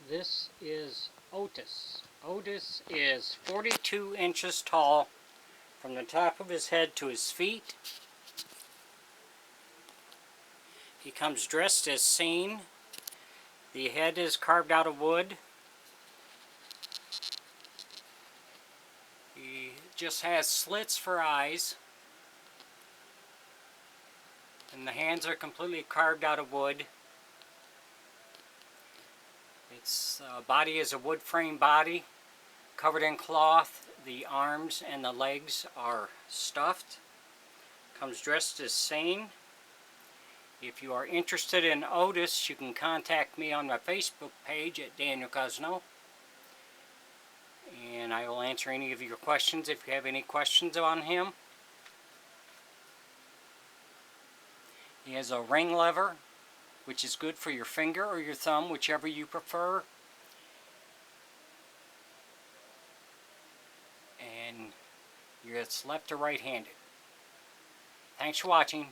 This is Otis. Otis is 42 inches tall from the top of his head to his feet. He comes dressed as seen. The head is carved out of wood. He just has slits for eyes. And the hands are completely carved out of wood. Its body is a wood frame body covered in cloth. The arms and the legs are stuffed. Comes dressed as sane. If you are interested in Otis, you can contact me on my Facebook page at Daniel Cosno, and I will answer any of your questions if you have any questions on him. He has a ring lever, which is good for your finger or your thumb, whichever you prefer. And it's left or right-handed. Thanks for watching.